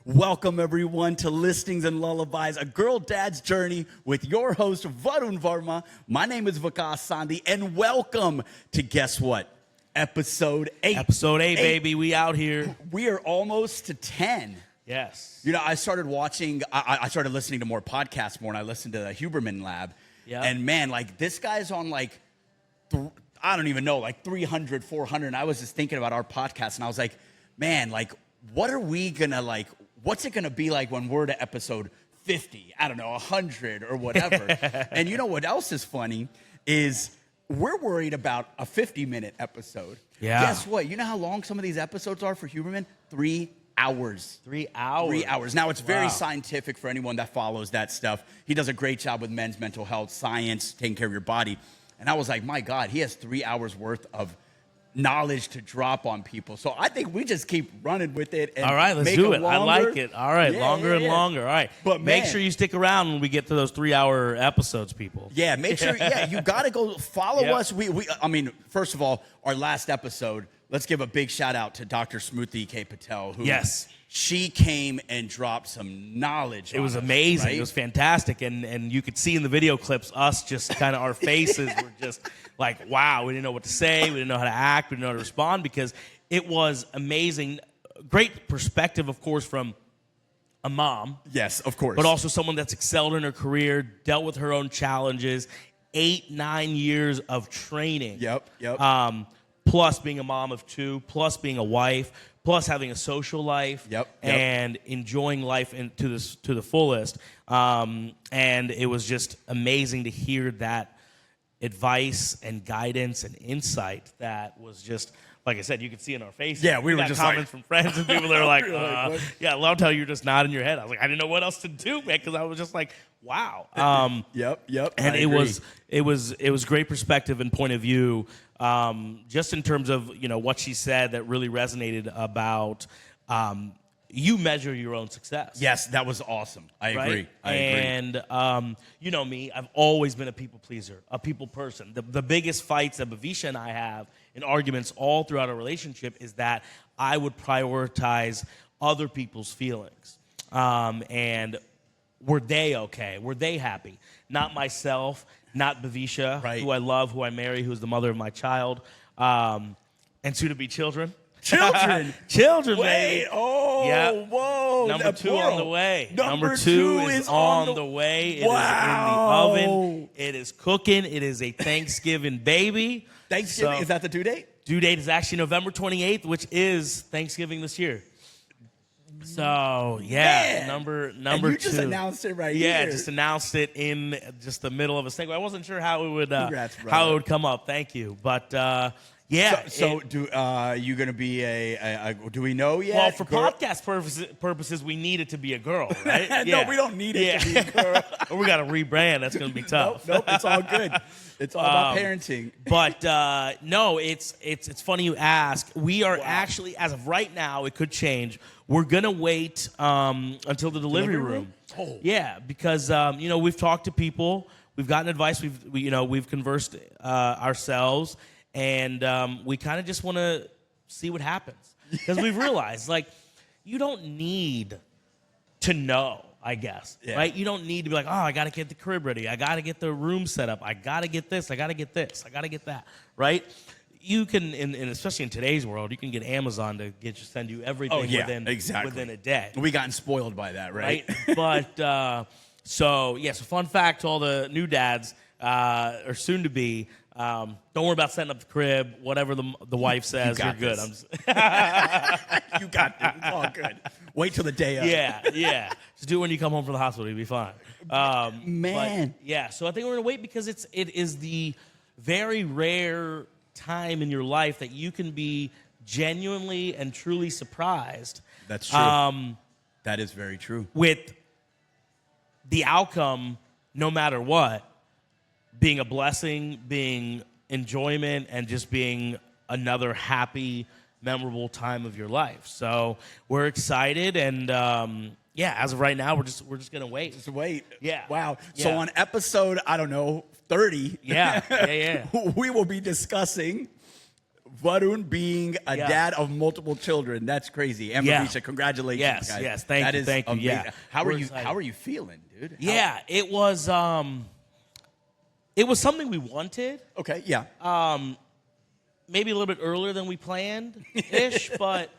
Welcome, everyone, to Listings and Lullabies, a girl dad's journey with your host, Varun Verma. My name is Vikas Sandhi, and welcome to, guess what? Episode 8. Episode 8, baby. We out here. We are almost to 10. Yes. You know, I started listening to more podcasts more, and I listened to the Huberman Lab. Yeah. And man, like, this guy's on I don't even know, like 300, 400. And I was just thinking about our podcast, and I was like, man, like, what are we gonna like? What's it gonna be like when we're to episode 50? I don't know, 100 or whatever. And you know what else is funny is we're worried about a 50-minute episode. Yeah. Guess what? You know how long some of these episodes are for Huberman? 3 hours. 3 hours. 3 hours. Now, it's very Wow. scientific for anyone that follows that stuff. He does a great job with men's mental health, science, taking care of your body. And I was like, my God, he has 3 hours worth of knowledge to drop on people. So I think we just keep running with it. And all right, let's make do it it. longer. I like it. All right, longer and longer. All right. But make man, sure you stick around when we get to those 3-hour episodes, people. Yeah, make sure. Yeah, you got to go follow us. I mean, first of all, our last episode, let's give a big shout out to Dr. Smruti K. Patel, who she came and dropped some knowledge. It was on us, amazing. right? It was fantastic. And you could see in the video clips us just kind of our faces were just like, wow, we didn't know what to say. We didn't know how to act. We didn't know how to respond because it was amazing. Great perspective, of course, from a mom. Yes, of course. But also someone that's excelled in her career, dealt with her own challenges, 8-9 years of training. Yep. Plus being a mom of 2, plus being a wife, plus having a social life, and enjoying life to the fullest. And it was just amazing to hear that advice and guidance and insight that was just, like I said, you could see in our faces. Yeah, we were got just comments from friends and people that were like, what? yeah, I loved how you were just nodding your head. I was like, I didn't know what else to do, man, because I was just like, wow. Yep. And it was great perspective and point of view, just in terms of, you know, what she said that really resonated about you measure your own success. Yes, that was awesome. I agree. And you know me, I've always been a people pleaser, a people person. The biggest fights that Bavisha and I have in arguments all throughout our relationship is that I would prioritize other people's feelings. And were they okay? Were they happy? Not myself, not Bavisha, who I love, who I marry, who's the mother of my child, and soon-to-be children. Children, Wait, baby. Whoa. Number 2 on the way. Number 2 is on the way. It is in the oven. It is cooking. It is a Thanksgiving baby. Thanksgiving, is that the due date? Due date is actually November 28th, which is Thanksgiving this year. So, yeah, number and you 2. just announced it here. Yeah, just announced it in just the middle of a segue. I wasn't sure how it would Congrats, would come up. Thank you. But yeah. So do you going to be a do we know yet? Well, for podcast purposes, we need it to be a girl, right? No, we don't need it to be a girl. We got to rebrand. That's going to be tough. Nope, it's all good. It's all about parenting. But no, it's funny you ask. We are actually, as of right now, it could change. We're going to wait until the delivery room. Oh. Yeah, because you know, we've talked to people, we've gotten advice, we've conversed ourselves. And we kind of just want to see what happens. Because we've realized, like, you don't need to know, I guess. Yeah. Right? You don't need to be like, oh, I got to get the crib ready. I got to get the room set up. I got to get this. I got to get this. I got to get that. Right? You can, and especially in today's world, you can get Amazon to send you everything within a day. We gotten spoiled by that, right? But, so fun fact to all the new dads, or soon to be, don't worry about setting up the crib. Whatever the wife says, you're good. You got this. It's all good. Wait till the day of. Yeah. Just do it when you come home from the hospital. You'll be fine. Man. So I think we're going to wait because it is the very rare time in your life that you can be genuinely and truly surprised. That's true. That is very true. With the outcome, no matter what, being a blessing, being enjoyment, and just being another happy, memorable time of your life. So we're excited, and as of right now, we're just gonna wait. Just wait. Yeah. Wow. Yeah. So on episode, I don't know, 30. Yeah. We will be discussing Varun being a dad of multiple children. That's crazy. And Mavisha, congratulations, yes, guys. Yes, thank you. Amazing. Yeah. How are you feeling, dude? It was something we wanted. Okay, yeah. Maybe a little bit earlier than we planned-ish, but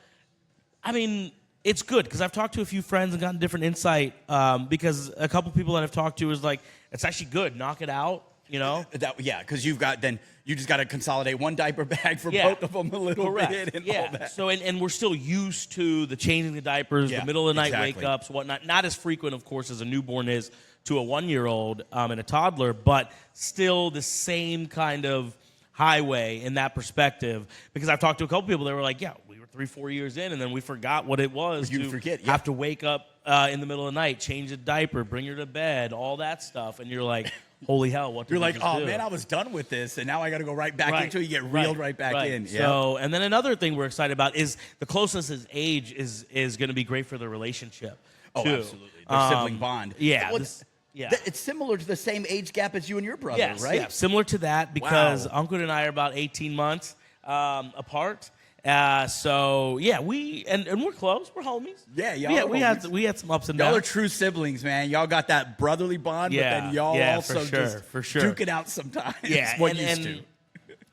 I mean, it's good because I've talked to a few friends and gotten different insight because a couple people that I've talked to is like, it's actually good. Knock it out, you know? Because you just got to consolidate one diaper bag for both of them a little bit and all that. So, and we're still used to the changing the diapers, the middle of the night wake-ups, whatnot. Not as frequent, of course, as a newborn is to a 1-year-old and a toddler, but still the same kind of highway in that perspective. Because I've talked to a couple people that were like, 3-4 years in, and then we forgot what it was have to wake up in the middle of the night, change a diaper, bring her to bed, all that stuff, and you're like, holy hell, what did you're we like, just oh do? man, I was done with this, and now I got to go right back into it. You get reeled right back in. So, and then another thing we're excited about is the closeness in age is going to be great for the relationship. Oh, too. absolutely. The sibling bond. Yeah. Well, it's similar to the same age gap as you and your brother, right? Yeah, similar to that because Uncle and I are about 18 months apart. So yeah, and we're close. We're homies. Yeah, we had some ups and downs. Y'all are true siblings, man. Y'all got that brotherly bond, but then y'all also for sure duke it out sometimes. Yeah,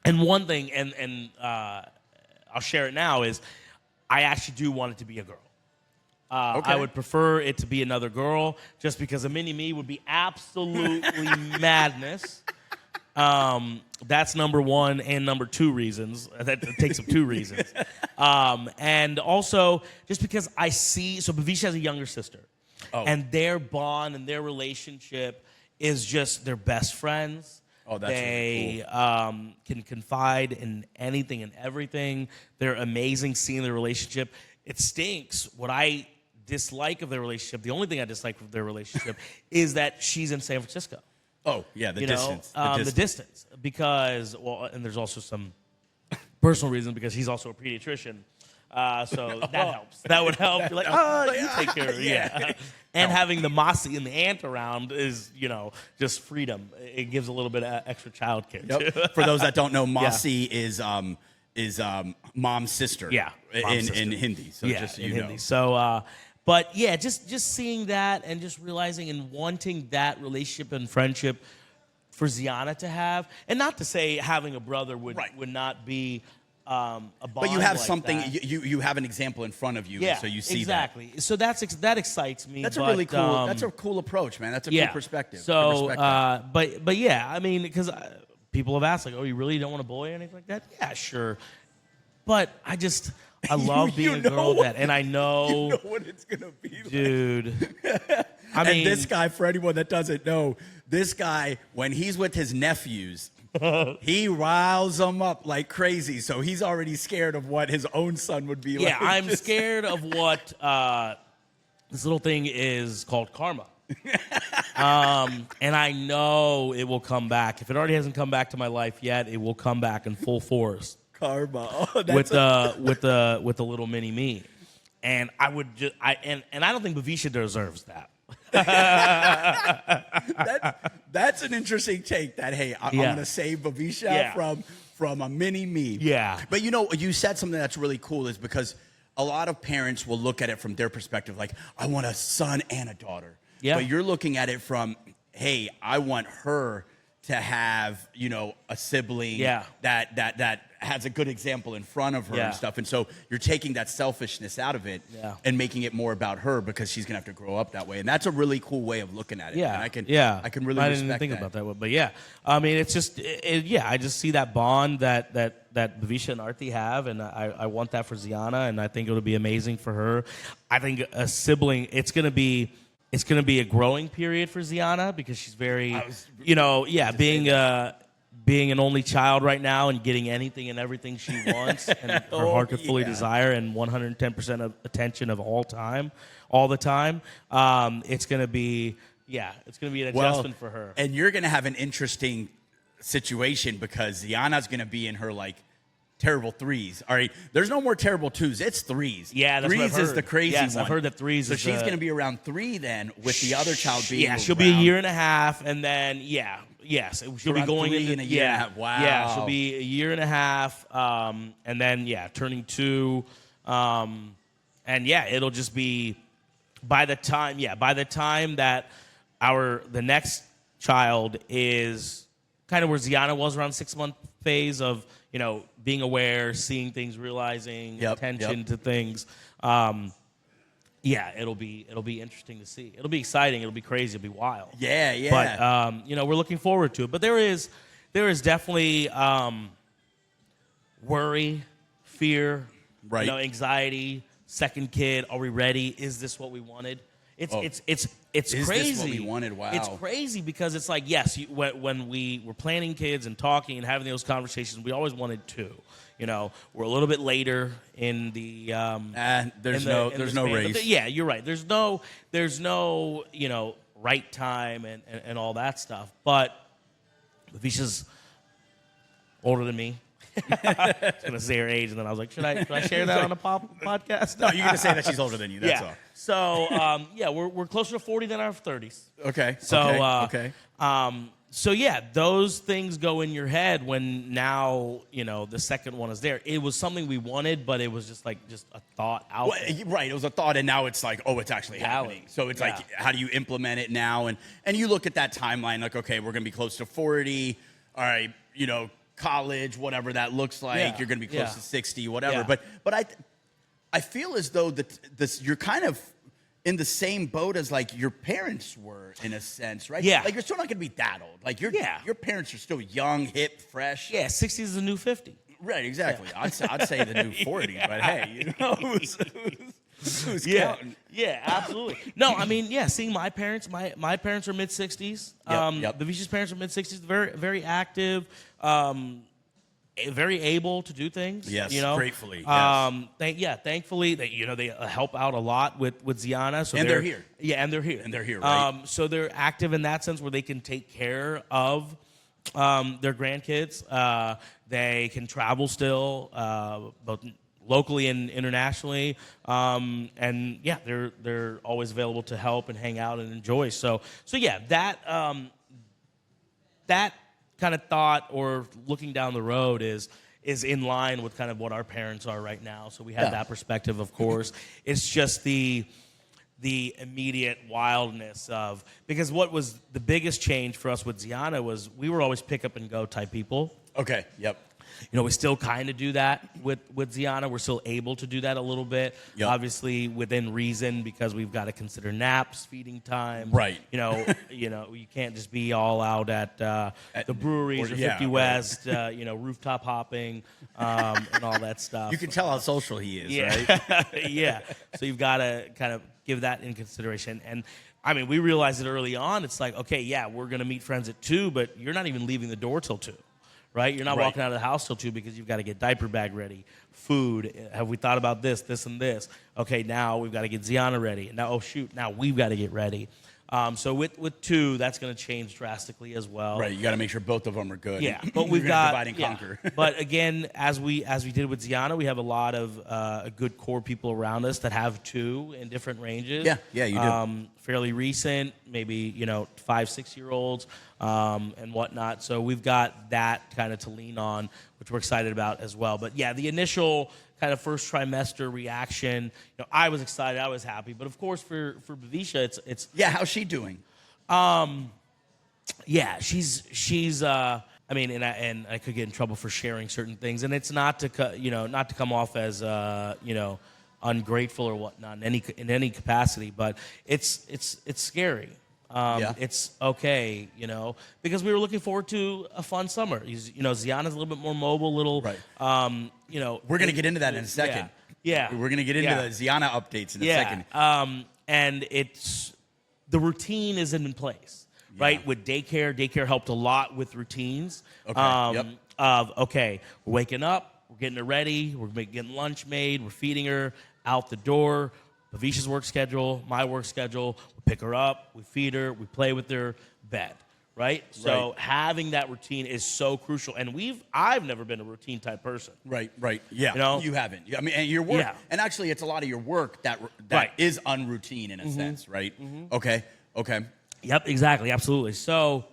and one thing, and I'll share it now is, I actually do want it to be a girl. I would prefer it to be another girl, just because a mini me would be absolutely madness. That's number one, and number two reasons. That takes up two reasons. And also, just because I see, so Bavisha has a younger sister. And their bond and their relationship is just, they're best friends. Oh, that's really cool. Can confide in anything and everything. They're amazing seeing their relationship. It stinks. What I dislike of their relationship, the only thing I dislike of their relationship is that she's in San Francisco. Oh, yeah, the distance. The distance. Because, and there's also some personal reason, because he's also a pediatrician. So that helps. That would help. You're like, you take care of it. Yeah. And having the Mossy and the aunt around is, just freedom. It gives a little bit of extra childcare. Yep. For those that don't know, Mossy is mom's sister. Yeah. In Hindi. So just so you know. Hindi. So, but yeah, just seeing that and just realizing and wanting that relationship and friendship for Ziana to have, and not to say having a brother would not be a bond. But you have like something. that. You have an example in front of you, so you see exactly. that. So that excites me. That's a really cool. That's a cool approach, man. That's a cool perspective. So, but yeah, I mean, because people have asked, like, oh, you really don't want a boy or anything like that? Yeah, sure. But I love being a girl and I know, you know what it's gonna be like. Dude. I mean, this guy, for anyone that doesn't know, this guy, when he's with his nephews, he riles them up like crazy. So he's already scared of what his own son would be like. Yeah, I'm scared of what this little thing is called karma. And I know it will come back. If it already hasn't come back to my life yet, it will come back in full force. Karma. Oh, with the little mini me. And I would I don't think Bavisha deserves that. That's an interesting take. That I'm gonna save Bavisha from a mini me. Yeah. But you said something that's really cool, is because a lot of parents will look at it from their perspective, like, I want a son and a daughter. Yeah. But you're looking at it from, hey, I want her to have, a sibling that has a good example in front of her and stuff. And so you're taking that selfishness out of it and making it more about her, because she's going to have to grow up that way. And that's a really cool way of looking at it. Yeah. And I can really respect I didn't even think about that. But yeah, I mean, it's just, I just see that bond that Bavisha and Arti have. And I want that for Ziana. And I think it'll be amazing for her. I think a sibling, it's going to be a growing period for Ziana, because she's very, being an only child right now and getting anything and everything she wants and her heart could fully desire, and 110% of attention of all the time. It's going to be an adjustment for her. And you're going to have an interesting situation, because Ziana's going to be in her terrible threes. All right, there's no more terrible twos. It's threes. Yeah, that's threes what I've heard. Is the crazy one. I've heard that threes. So she's going to be around 3 then, with the other child being she'll be a year and a half, and then Yes, she'll be Around going 3 in in a year and a half. Wow. Yeah, she'll be a year and a half, and then turning 2, and it'll just be by the time that the next child is kind of where Ziana was around 6-month phase of being aware, seeing things, realizing attention to things. It'll be interesting to see. It'll be exciting. It'll be crazy. It'll be wild. Yeah. But we're looking forward to it. But there is definitely worry, fear, right? Anxiety. Second kid. Are we ready? Is this what we wanted? It's crazy. Is this what we wanted? Wow. It's crazy because it's like, yes, when we were planning kids and talking and having those conversations, we always wanted 2. We're a little bit later in the there's no race. But you're right. There's no right time and all that stuff. But Visha's older than me. I was going to say her age, and then I was like, should I share that on a podcast? No, you're going to say that she's older than you. That's all. So, we're closer to 40 than our 30s. Okay. So, those things go in your head when now, the second one is there. It was something we wanted, but it was just a thought out there. Right. It was a thought, and now it's like, oh, it's actually happening. So it's like, how do you implement it now? And you look at that timeline, like, okay, we're going to be close to 40. All right, college, whatever that looks like. You're going to be close to 60, whatever. Yeah. But I feel as though you're kind of in the same boat as like your parents were in a sense, right? Yeah. Like you're still not going to be that old. Like your parents are still young, hip, fresh. Yeah, 60 is the new 50. Right, exactly. Yeah. I'd say the new 40, but hey, who's counting? Yeah, absolutely. No, I mean, seeing my parents, my parents are mid-60s. Visha's parents are mid-60s, very, very active, very able to do things. Yes, gratefully. Yes. Thankfully, they help out a lot with Ziana. So they're here. Yeah, and they're here. And they're here, right? So they're active in that sense where they can take care of their grandkids. They can travel still, both locally and internationally, and they're always available to help and hang out and enjoy. So that kind of thought or looking down the road is in line with kind of what our parents are right now. So we have that perspective, of course. It's just the immediate wildness of, because what was the biggest change for us with Ziana was we were always pick up and go type people. Okay. Yep. We still kind of do that with Ziana. We're still able to do that a little bit, obviously within reason, because we've got to consider naps, feeding time. Right. You can't just be all out at the breweries or 50 West, rooftop hopping and all that stuff. You can tell how social he is, right? Yeah. So you've got to kind of give that in consideration. And I mean, we realized it early on. It's like, okay, we're going to meet friends at 2, but you're not even leaving the door till 2. Right? You're not walking out of the house till 2 because you've got to get diaper bag ready, food. Have we thought about this, and this? Okay, now we've got to get Ziana ready. Now, now we've got to get ready. So with 2, that's going to change drastically as well. Right, you got to make sure both of them are good. Yeah, but we've got divide and conquer. But again, as we did with Ziana, we have a lot of a good core people around us that have 2 in different ranges. Yeah, you do. Fairly recent, maybe 5-6 year olds and whatnot. So we've got that kind of to lean on, which we're excited about as well. But the initial kind of first trimester reaction, I was excited, I was happy. But of course, for Visha, it's how's she doing? She's I mean, and I could get in trouble for sharing certain things, and it's not to come off as ungrateful or whatnot in any capacity, but it's scary. It's okay, because we were looking forward to a fun summer. Ziana's a little bit more mobile, right. We're going to get into that in a second. Yeah. We're going to get into the Ziana updates in a second. And the routine is in place, right? With daycare helped a lot with routines. Okay. We're waking up, we're getting her ready, we're getting lunch made, we're feeding her, out the door, Visha's work schedule, my work schedule, we pick her up, we feed her, we play with her, bed, right? So having that routine is so crucial. And I've never been a routine type person. Right. Yeah. You haven't. I mean, and your work, and actually it's a lot of your work that is unroutine in a sense, right? Mm-hmm. Okay. Yep, exactly, absolutely. So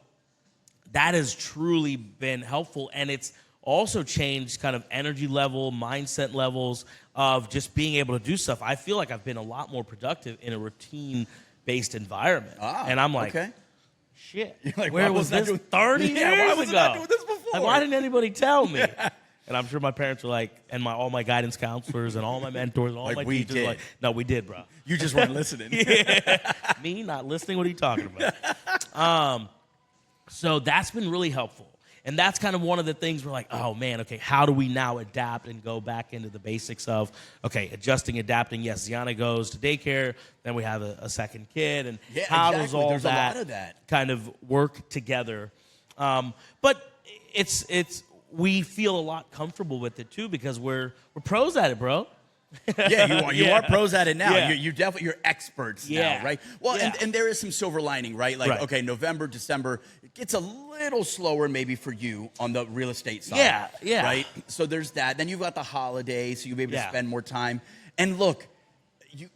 that has truly been helpful. And it's also changed kind of energy level, mindset levels of just being able to do stuff. I feel like I've been a lot more productive in a routine-based environment. And I'm like, shit, like, where was this 30 years why wasn't ago? I doing this before? Like, why didn't anybody tell me? And I'm sure my parents were like, and all my guidance counselors and all my mentors and all Like, my we teachers did. were like, no, we did, bro. You just weren't listening. Me not listening, what are you talking about? So that's been really helpful. And that's kind of one of the things we're like, oh, man, okay, how do we now adapt and go back into the basics of, okay, adjusting, adapting. Yes, Ziana goes to daycare, then we have a second kid, and how does all There's a lot of that kind of work together? But we feel a lot comfortable with it, too, because we're pros at it, bro. Yeah, you are pros at it now. Yeah. You're experts now, right? Well, and there is some silver lining, right? Like, okay, November, December, it gets a little slower maybe for you on the real estate side. Yeah. Right? So there's that. Then you've got the holidays, so you'll be able to spend more time. And look,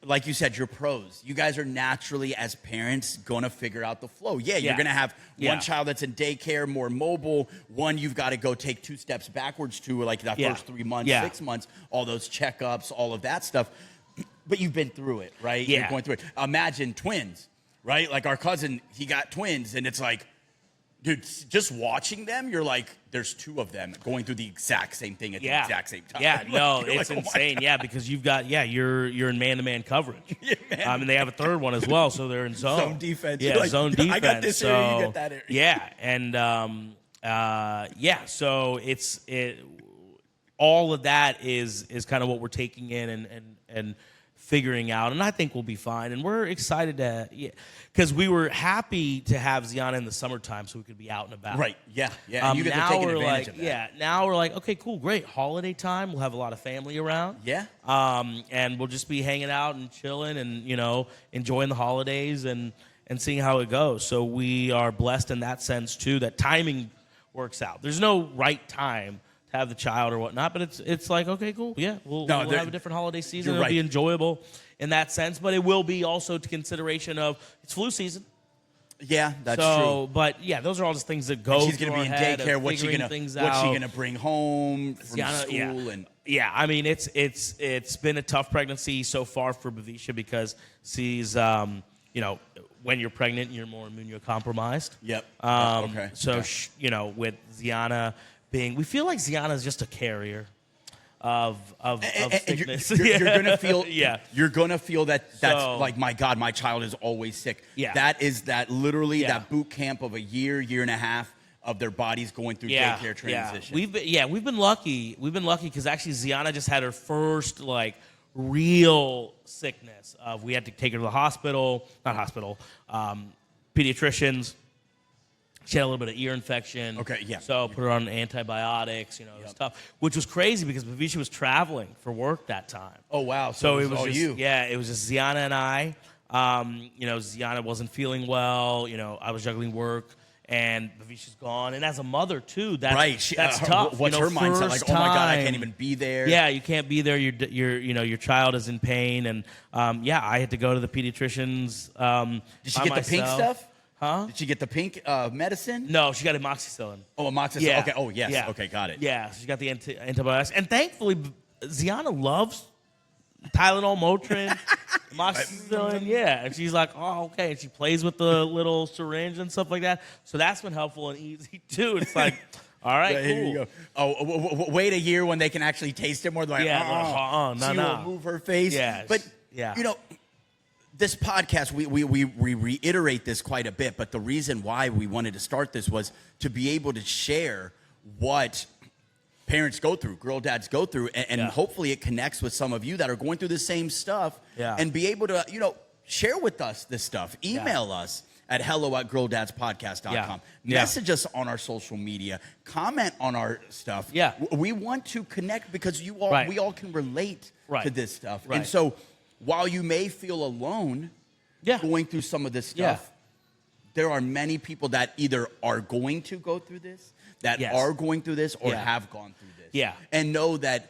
like you said, you're pros. You guys are naturally, as parents, going to figure out the flow. Yeah, you're going to have one child that's in daycare, more mobile. One you've got to go take 2 steps backwards to, like that first 3 months, 6 months, all those checkups, all of that stuff. But you've been through it, right? Yeah. You're going through it. Imagine twins, right? Like our cousin, he got twins, and it's like, dude, just watching them, you're like, there's 2 of them going through the exact same thing at the exact same time. Yeah, no, You're it's like, insane. Yeah, because you've got, you're in man-to-man coverage. And they have a third one as well, so they're in zone. Zone defense. Yeah, like, zone defense. I got this area, you get that area. Yeah, and so all of that is kind of what we're taking in and figuring out, and I think we'll be fine. And we're excited because we were happy to have Ziana in the summertime so we could be out and about. Right, yeah. And you get to take advantage of that. Yeah, now we're like, okay, cool, great. Holiday time, we'll have a lot of family around. Yeah. And we'll just be hanging out and chilling and, enjoying the holidays and seeing how it goes. So we are blessed in that sense, too, that timing works out. There's no right time to have the child or whatnot, but it's like, okay, cool, yeah, we'll have a different holiday season. It'll be enjoyable in that sense, but it will be also to consideration of it's flu season. Yeah, that's true. But yeah, those are all just things that go. She's going to be in daycare. What's she going to bring home from school? I mean, it's been a tough pregnancy so far for Bavisha because she's when you're pregnant, you're more immunocompromised. Yep. Okay. So with Ziana being, we feel like Ziana is just a carrier of sickness. You're gonna feel you're gonna feel that's like, my God, my child is always sick. Yeah. That is that boot camp of a year and a half of their bodies going through daycare transition. We've been lucky. We've been lucky because actually Ziana just had her first real sickness of, we had to take her to the pediatricians. She had a little bit of ear infection. Okay, yeah. So put her on antibiotics, it was tough, which was crazy because Bavisha was traveling for work that time. Oh, wow. So it was all just, you. Yeah, it was just Ziana and I. Ziana wasn't feeling well. I was juggling work, and Bavisha's gone. And as a mother, too, that's tough. What's her mindset? Like, oh, my God, I can't even be there. Yeah, you can't be there. Your child is in pain. And, I had to go to the pediatricians Did she get the pink stuff? Huh? Did she get the pink medicine? No, she got amoxicillin. Oh, amoxicillin. Yeah. Okay. Oh, yes. Yeah. Okay, got it. Yeah, she got the antibiotics. And thankfully, Ziana loves Tylenol, Motrin, amoxicillin. Yeah. And she's like, oh, okay. And she plays with the little syringe and stuff like that. So that's been helpful and easy, too. It's like, all right, cool. Here you go. Oh, wait a year when they can actually taste it more. They're like, she will move her face. Yeah. But, this podcast, we reiterate this quite a bit, but the reason why we wanted to start this was to be able to share what parents go through, girl dads go through, and hopefully it connects with some of you that are going through the same stuff, and be able to, share with us this stuff. Email us at hello@girldadspodcast.com. Message us on our social media. Comment on our stuff. Yeah. We want to connect because we all can relate to this stuff. Right. And so, while you may feel alone going through some of this stuff, there are many people that either are going to go through this, that are going through this, or have gone through this. Yeah. And know that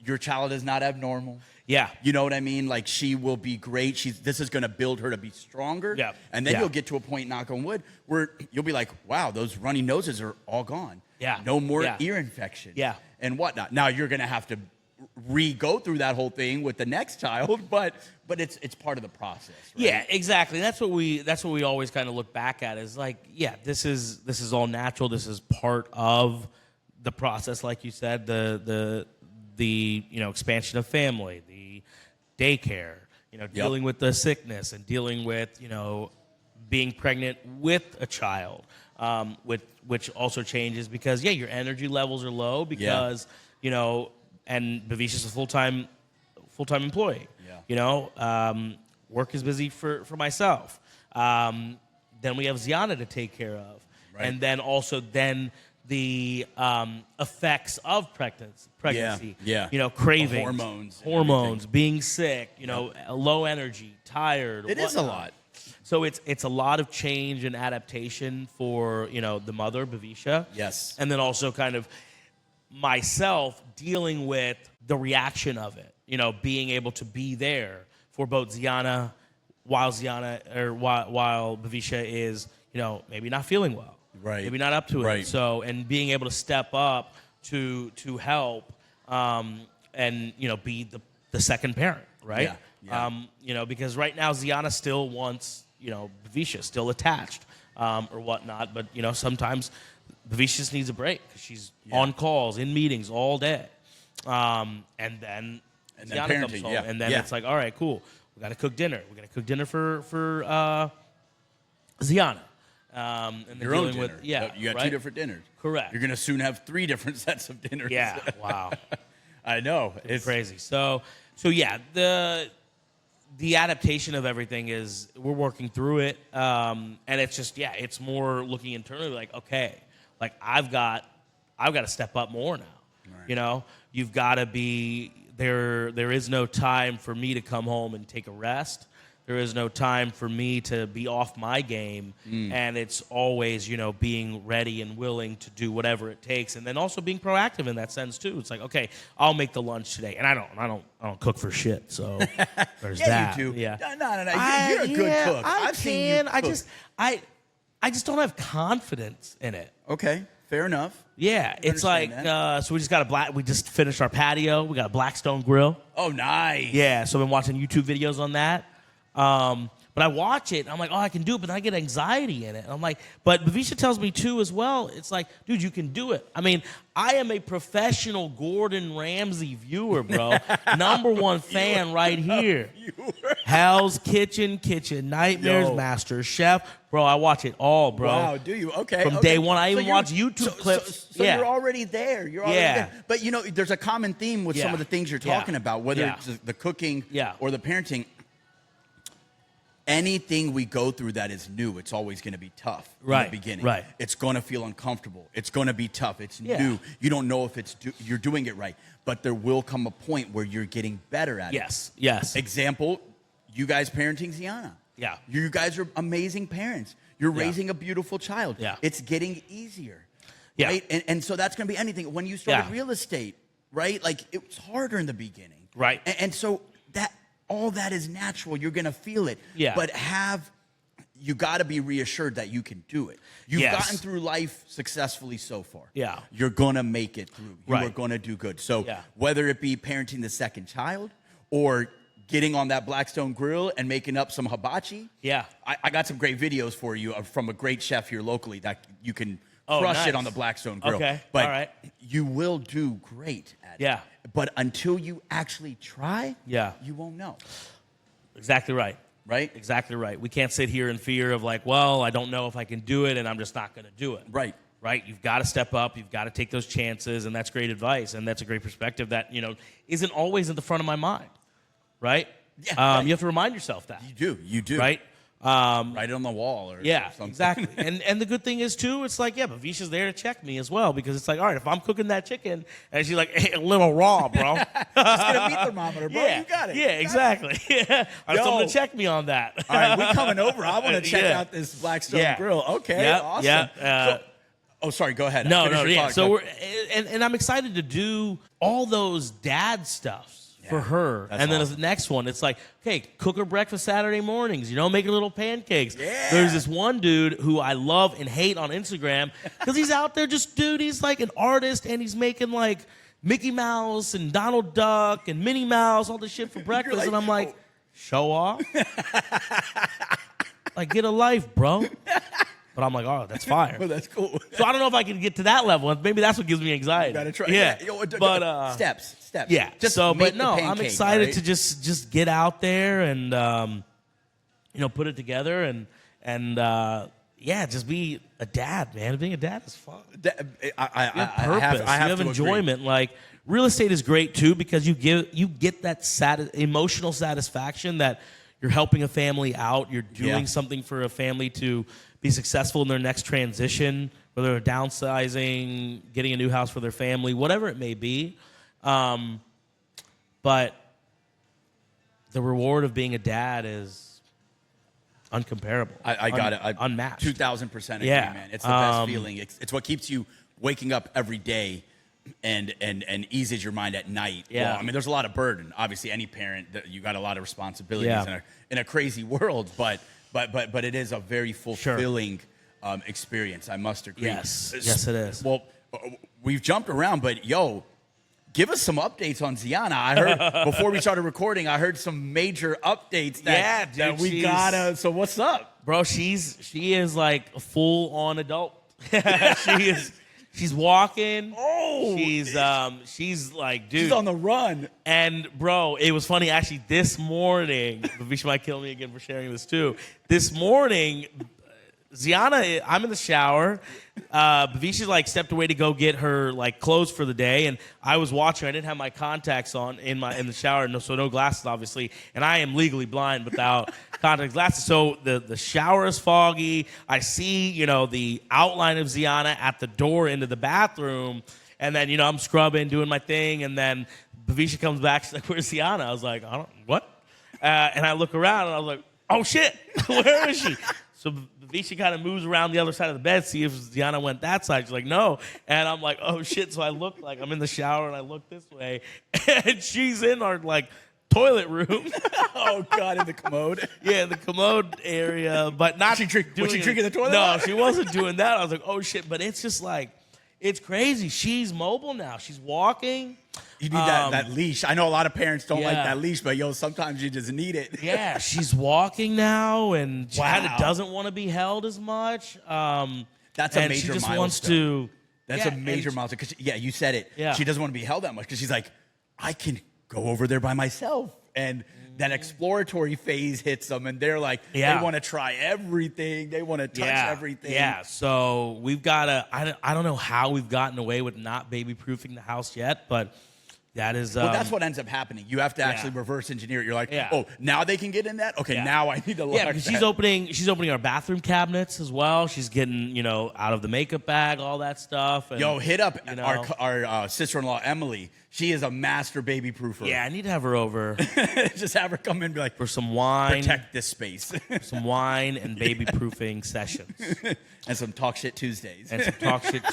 your child is not abnormal. Yeah. You know what I mean? Like, she will be great. This is going to build her to be stronger. Yeah. And then Yeah. you'll get to a point, knock on wood, where you'll be like, wow, those runny noses are all gone. Yeah. No more Yeah. ear infection. Yeah. And whatnot. Now, you're going to have to go through that whole thing with the next child, but it's part of the process. Right? Yeah, exactly. That's what we always kind of look back at is like, yeah, this is all natural. This is part of the process, like you said, the expansion of family, the daycare, dealing with the sickness and dealing with, being pregnant with a child, which also changes because, your energy levels are low because, and Bhavisha's a full-time employee. Yeah. Work is busy for myself. Then we have Ziana to take care of. Right. And then also the effects of pregnancy. Yeah. Cravings, hormones, being sick, low energy, tired. It is a lot. So it's a lot of change and adaptation for, the mother, Bhavisha. Yes. And then also kind of myself dealing with the reaction of it, being able to be there for both Ziana while Bhavisha is, maybe not feeling well. Right. Maybe not up to it. Right. So, and being able to step up to help, and be the second parent, right? Yeah. Because right now Ziana still wants, Bhavisha still attached, or whatnot. But sometimes Bhavisha just needs a break because she's on calls, in meetings all day, and then Ziana comes home, and then it's like, all right, cool. We got to cook dinner. We got to cook dinner for Ziana. And your own dinner. With, you got two different dinners. Correct. You're going to soon have 3 different sets of dinners. Yeah. Wow. I know. It's crazy. So yeah, the adaptation of everything is we're working through it, and it's just it's more looking internally like, okay, like I've got to step up more now. Right. You've got to be there. There is no time for me to come home and take a rest. There is no time for me to be off my game, and it's always, being ready and willing to do whatever it takes, and then also being proactive in that sense too. It's like, okay, I'll make the lunch today, and I don't cook for shit, so there's that. You do. Yeah, no, you're a good cook. I've seen you cook. I just don't have confidence in it. Okay, fair enough. Yeah, it's like so we just finished our patio. We got a Blackstone grill. Oh, nice. Yeah, so I've been watching YouTube videos on that. But I watch it, and I'm like, oh, I can do it, but then I get anxiety in it. And I'm like, but Bhavisha tells me too as well. It's like, dude, you can do it. I mean, I am a professional Gordon Ramsay viewer, bro. Number 1 fan right here. Hell's Kitchen, Nightmares, Master Chef. Bro, I watch it all, bro. Wow, do you? Okay. From day one, I even watch YouTube clips. So you're already there. You're already there. But, there's a common theme with some of the things you're talking about, whether it's the cooking or the parenting. Anything we go through that is new, it's always going to be tough in the beginning. Right. It's going to feel uncomfortable. It's going to be tough. It's new. You don't know if you're doing it right. But there will come a point where you're getting better at it. Yes. Example, you guys parenting Ziana. Yeah. You guys are amazing parents. You're raising a beautiful child. Yeah. It's getting easier. Yeah. Right? And so that's going to be anything. When you started real estate, right? Like, it was harder in the beginning. Right. And so all that is natural. You're going to feel it. Yeah. But you got to be reassured that you can do it. You've gotten through life successfully so far. Yeah. You're going to make it through. You Right. are going to do good. So whether it be parenting the second child or getting on that Blackstone grill and making up some hibachi. Yeah. I got some great videos for you from a great chef here locally that you can crush it on the Blackstone grill. Okay. But all right. you will do great at it. Yeah. But until you actually try, you won't know. Exactly right. Right? Exactly right. We can't sit here in fear of like, well, I don't know if I can do it and I'm just not going to do it. Right. Right? You've got to step up. You've got to take those chances, and that's great advice, and that's a great perspective that, isn't always at the front of my mind. Right? Yeah. You have to remind yourself that. You do. Right? Right on the wall or something. Exactly. And the good thing is, too, it's like, Bhavisha's there to check me as well, because it's like, all right, if I'm cooking that chicken, and she's like, hey, a little raw, bro. Just get a meat thermometer, bro. You got it. Yeah, exactly. Someone to check me on that. All right, we're coming over. I want to check out this Blackstone grill. Okay, awesome. Yeah. Sorry, go ahead. No. So and I'm excited to do all those dad stuffs for her. And then the next one, it's like, okay, cook her breakfast Saturday mornings, make her little pancakes. Yeah. There's this one dude who I love and hate on Instagram because he's out there he's like an artist and he's making like Mickey Mouse and Donald Duck and Minnie Mouse, all this shit for breakfast. And I'm like, show off? Like, get a life, bro. But I'm like, oh, that's fire. Well, that's cool. So I don't know if I can get to that level. Maybe that's what gives me anxiety. You gotta try. Yeah. But steps. Yeah. Just but no, pancake, I'm excited right? to just get out there and put it together and just be a dad, man. Being a dad is fun. I have to enjoyment. Agree. Like real estate is great too because you get that emotional satisfaction that you're helping a family out. You're doing something for a family to be successful in their next transition, whether they're downsizing, getting a new house for their family, whatever it may be. But the reward of being a dad is uncomparable. I got it. Unmatched. 2,000% agree, man. It's the best feeling. It's what keeps you waking up every day and eases your mind at night. Yeah. Well, I mean, there's a lot of burden. Obviously, any parent, you got a lot of responsibilities in a crazy world, but it is a very fulfilling experience. I must agree. Yes, it is. Well, we've jumped around, but give us some updates on Ziana. I heard before we started recording, I heard some major updates that we got. So what's up, bro? She is like a full on adult. She's walking. Oh, she's like, dude. She's on the run. And bro, it was funny actually. This morning, Vish might kill me again for sharing this too. This morning, Ziana, I'm in the shower. Bavisha's like stepped away to go get her like clothes for the day, and I was watching. I didn't have my contacts on in the shower, so no glasses, obviously. And I am legally blind without contact glasses. So the shower is foggy. I see the outline of Ziana at the door into the bathroom, and then I'm scrubbing, doing my thing, and then Bavisha comes back. She's like, "Where's Ziana?" I was like, "I don't what?" And I look around, and I was like, "Oh shit, where is she?" So Bavisha kind of moves around the other side of the bed, see if Ziana went that side. She's like, no. And I'm like, oh, shit. So I look like I'm in the shower, and I look this way, and she's in our, like, toilet room. Oh, God, in the commode? Yeah, the commode area, but not was she drinking the toilet? No, she wasn't doing that. I was like, oh, shit. But it's just like, it's crazy. She's mobile now. She's walking. You need that leash. I know a lot of parents don't like that leash, but sometimes you just need it. Yeah, she's walking now, and she kind of doesn't want to be held as much. That's a major milestone. She just wants to. That's a major milestone. Because you said it. Yeah. She doesn't want to be held that much because she's like, I can go over there by myself. And that exploratory phase hits them, and they're like, they want to try everything. They want to touch everything. Yeah, so we've got to, I don't know how we've gotten away with not baby-proofing the house yet, but that is... well, that's what ends up happening. You have to actually reverse engineer it. You're like, oh, now they can get in that? Okay, now I need to look at that. She's opening our bathroom cabinets as well. She's getting, out of the makeup bag, all that stuff. And, hit up our sister-in-law, Emily. She is a master baby proofer. Yeah, I need to have her over. Just have her come in and be like, for some wine. Protect this space. Some wine and baby proofing sessions. And some Talk Shit Tuesdays. Yeah, Talk Shit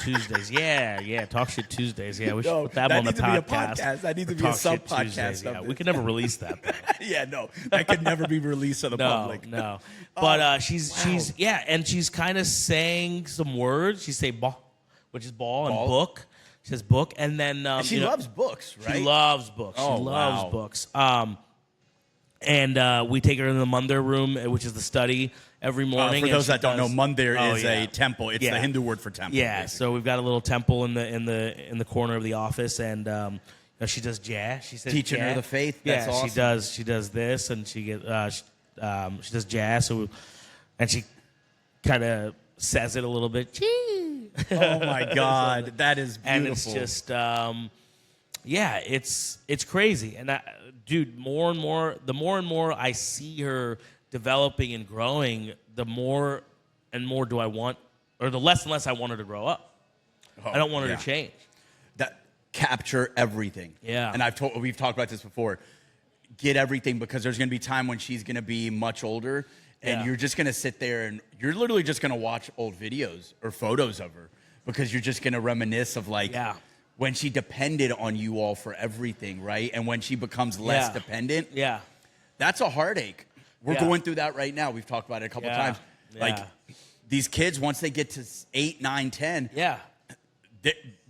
Tuesdays. Yeah, we should put that on the podcast. That needs to be a sub-podcast. Yeah, we could never release that, though. Yeah, no. That could never be released to the public. No. But she's and she's kind of saying some words. She say ball, which is ball, and book. She says book, and then she loves books, right? She loves books. Oh, she loves books. And we take her in the mandir room, which is the study, every morning. For those that don't know, mandir is a temple. It's the Hindu word for temple. Yeah, basically. So we've got a little temple in the corner of the office, and she does jazz. She says teaching her the faith. That's awesome. She does this, and she does jazz. And she kind of says it a little bit. Gee. Oh my God, that is beautiful. And it's just, it's crazy. And dude, the more and more I see her developing and growing, the more and more do I want, or the less and less I want her to grow up. I don't want her to change. That capture everything. Yeah. And we've talked about this before. Get everything, because there's going to be time when she's going to be much older. And you're just going to sit there and you're literally just going to watch old videos or photos of her, because you're just going to reminisce of like when she depended on you all for everything, right? And when she becomes less dependent, that's a heartache. We're going through that right now. We've talked about it a couple times. Like these kids, once they get to 8, 9, 10,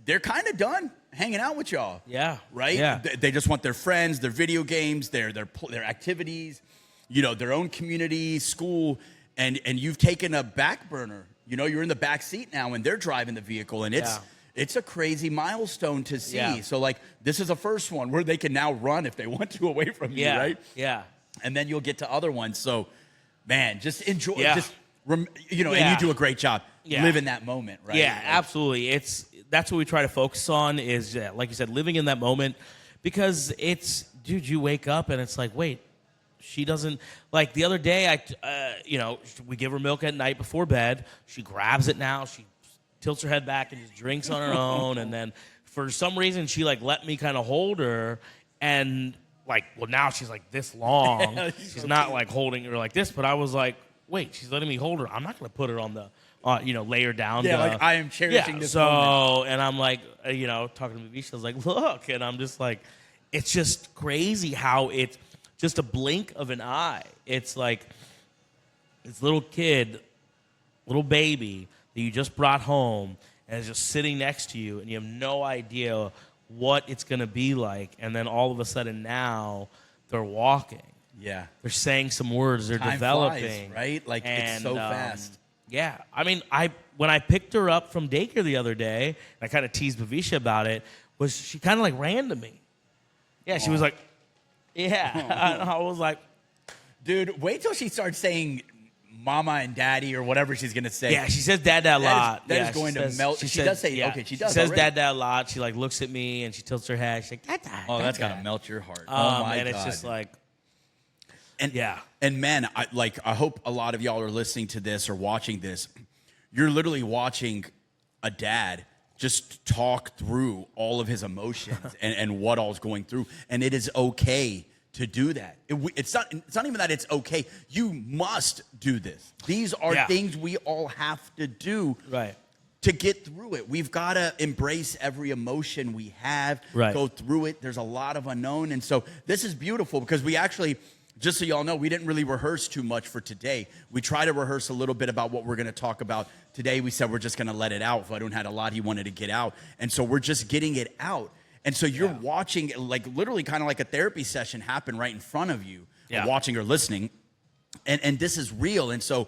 they're kind of done hanging out with y'all. Right? Yeah. They just want their friends, their video games, their activities, you know, their own community, school, and you've taken a back burner. You know, you're in the back seat now, and they're driving the vehicle, and it's a crazy milestone to see. Yeah. So, like, this is a first one where they can now run if they want to away from you, right? Yeah. And then you'll get to other ones. So, man, just enjoy. And you you do a great job living that moment, right? Yeah, absolutely. That's what we try to focus on is, like you said, living in that moment, because dude, you wake up and it's like, wait, she doesn't, like the other day, we give her milk at night before bed. She grabs it now. She tilts her head back and just drinks on her own. And then for some reason, she like let me kind of hold her, and like, well, now she's like this long. She's not like holding her like this, but I was like, wait, she's letting me hold her. I'm not going to put her on the, lay her down. Yeah, like I am cherishing this moment. And I'm like, talking to Vikas, I was like, look, and I'm just like, it's just crazy how it's just a blink of an eye. It's like this little kid, little baby that you just brought home and is just sitting next to you, and you have no idea what it's going to be like. And then all of a sudden now they're walking. Yeah. They're saying some words. They're Time developing. flies, right? Like, it's so fast. Yeah. I mean, when I picked her up from daycare the other day, and I kind of teased Bavisha about it, was she kind of like ran to me. Yeah, she was like, I was like, dude, wait till she starts saying mama and daddy or whatever she's going to say. Yeah, she says dad a lot. That is going to melt. She does say, okay, she does. She says already. dad a lot. She like looks at me and she tilts her head. She's like, dad. Oh, that's got to melt your heart. Oh, my God. And it's just like, And man, I hope a lot of y'all are listening to this or watching this. You're literally watching a dad just talk through all of his emotions and what all's going through. And it is okay to do that. It's not even that it's okay. You must do this. These are things we all have to do to get through it. We've got to embrace every emotion we have, go through it. There's a lot of unknown. And so this is beautiful because we actually, just so y'all know, we didn't really rehearse too much for today. We try to rehearse a little bit about what we're going to talk about today. We said we're just going to let it out. Varun had a lot he wanted to get out. And so we're just getting it out. And so you're watching, like, literally kind of like a therapy session happen right in front of you, watching or listening. And this is real. And so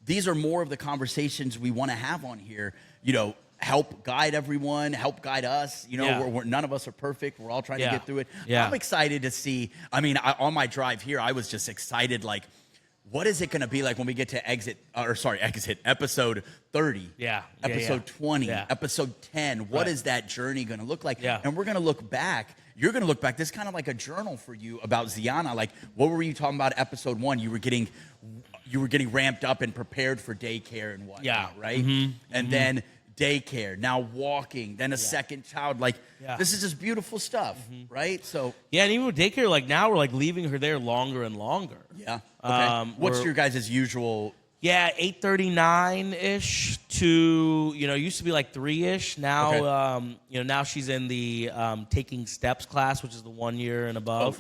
these are more of the conversations we want to have on here, help guide everyone, help guide us. We're none of us are perfect. We're all trying to get through it. I'm excited to see. I mean, on my drive here, I was just excited. Like, what is it going to be like when we get to episode 30, episode 20, episode 10? What is that journey going to look like? And we're going to look back. You're going to look back. This is kind of like a journal for you about Ziana. Like, what were you talking about? Episode 1, you were getting ramped up and prepared for daycare and whatnot, right? And then daycare, now walking, then a second child. Like, this is just beautiful stuff, right? So and even with daycare, like now we're like leaving her there longer and longer. Okay. What's your guys' usual? 8:39-ish to, used to be like 3-ish. Now, now she's in the taking steps class, which is the 1 year and above.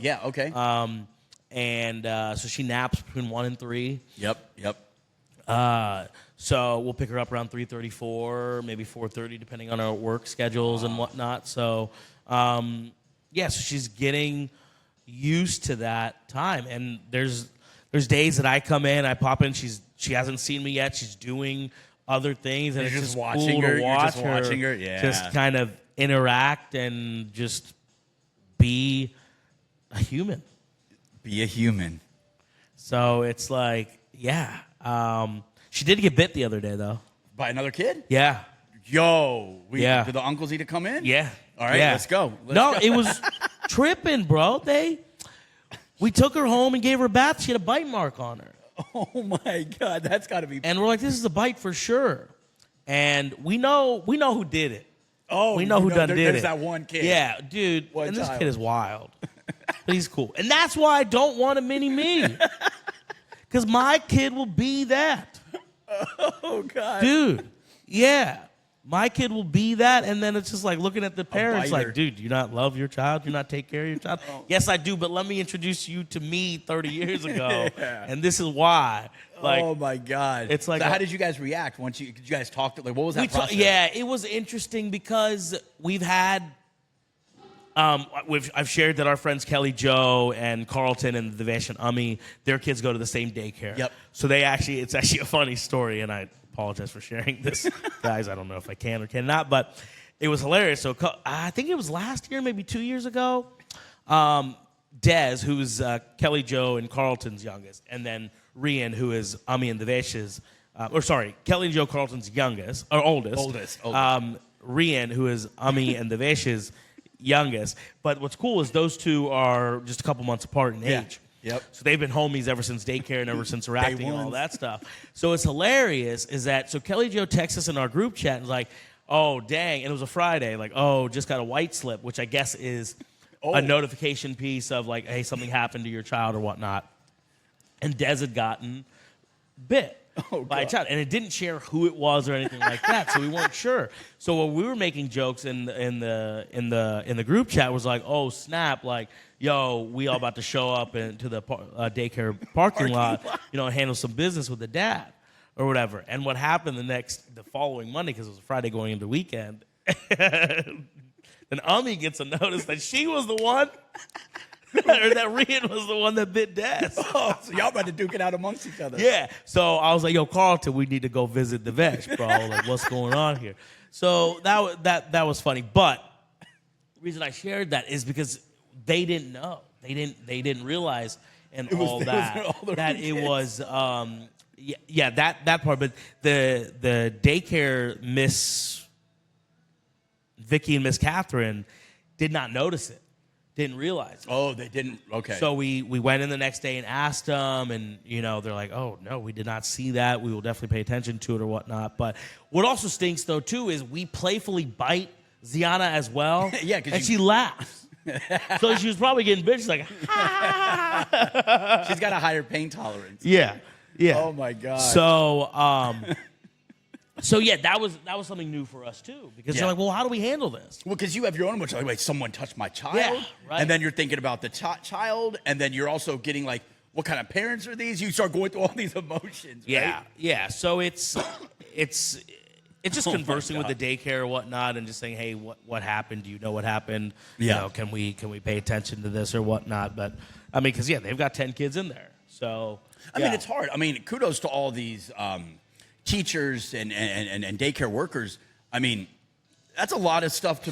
And so she naps between 1 and 3. Yep. So we'll pick her up around 3:34, maybe 4:30, depending on our work schedules and whatnot. So, so she's getting used to that time. And there's days that I come in, I pop in, she hasn't seen me yet. She's doing other things, and it's just watching cool her. to watch You're just watching her. Yeah. Just kind of interact and just be a human. Be a human. So it's like, she did get bit the other day, though. By another kid? Yeah. Yo. Did the uncles need to come in? Yeah. All right, let's go. It was tripping, bro. We took her home and gave her a bath. She had a bite mark on her. Oh, my God. That's got to be... And we're like, this is a bite for sure. And we know who did it. Oh, we know who did it. There's that one kid. Yeah, dude. This kid is wild. But he's cool. And that's why I don't want a mini-me. Because my kid will be that. Oh, God. Dude, yeah. my kid will be that, and then it's just like looking at the parents biter. like, dude, do you not love your child? Do you not take care of your child? Yes, I do, but let me introduce you to me 30 years ago, and this is why. Like, oh my God! It's like, so how did you guys react once did you guys talk? Like, what was that process? Yeah, it was interesting because we've had. I've shared that our friends Kelly Joe and Carlton and the Vash and Ummi, their kids go to the same daycare. Yep. So it's actually a funny story, and I apologize for sharing this, guys. I don't know if I can or cannot, but it was hilarious. So I think it was last year, maybe 2 years ago. Des, who's Kelly Joe and Carlton's youngest, and then Rian, who is Ummi and the Vash's, Kelly Joe Carlton's youngest or oldest. Rian, who is Ummi and the Vash's youngest. But what's cool is those two are just a couple months apart in age. Yep. So they've been homies ever since daycare and ever since acting and all that stuff. So it's hilarious is that, so Kelly Joe texts us in our group chat and is like, oh, dang. And it was a Friday. Like, oh, just got a white slip, which I guess is a notification piece of like, hey, something happened to your child or whatnot. And Des had gotten bit. By a child, and it didn't share who it was or anything like that, so we weren't sure. So when we were making jokes in the group chat was like, oh snap, like, yo, we all about to show up into the daycare parking lot, handle some business with the dad or whatever. And what happened the following Monday, because it was a Friday going into the weekend, then Ummi gets a notice that she was the one. Or that Rian was the one that bit Des. Oh, so y'all about to duke it out amongst each other. Yeah. So I was like, yo, Carlton, we need to go visit the vet, bro. Like, what's going on here? So that was funny. But the reason I shared that is because they didn't know. They didn't realize that it was that part. But the daycare Miss Vicky and Miss Catherine did not notice it. Didn't realize it. Oh, they didn't. Okay. So we went in the next day and asked them, and they're like, "Oh no, we did not see that. We will definitely pay attention to it or whatnot." But what also stinks though too is we playfully bite Ziana as well. Yeah, and she laughs. So she was probably getting bit. She's like, ah. She's got a higher pain tolerance. Yeah. Oh my God. So yeah, that was something new for us too, because you're like, well, how do we handle this? Well, because you have your own emotions. Like, wait, someone touched my child, right. And then you're thinking about the child, and then you're also getting like, what kind of parents are these? You start going through all these emotions. Right? Yeah. So it's just conversing with the daycare or whatnot, and just saying, hey, what happened? Do you know what happened? Yeah. Can we pay attention to this or whatnot? But I mean, because they've got 10 kids in there, so I mean, it's hard. I mean, kudos to all these. Teachers and daycare workers. I mean, that's a lot of stuff to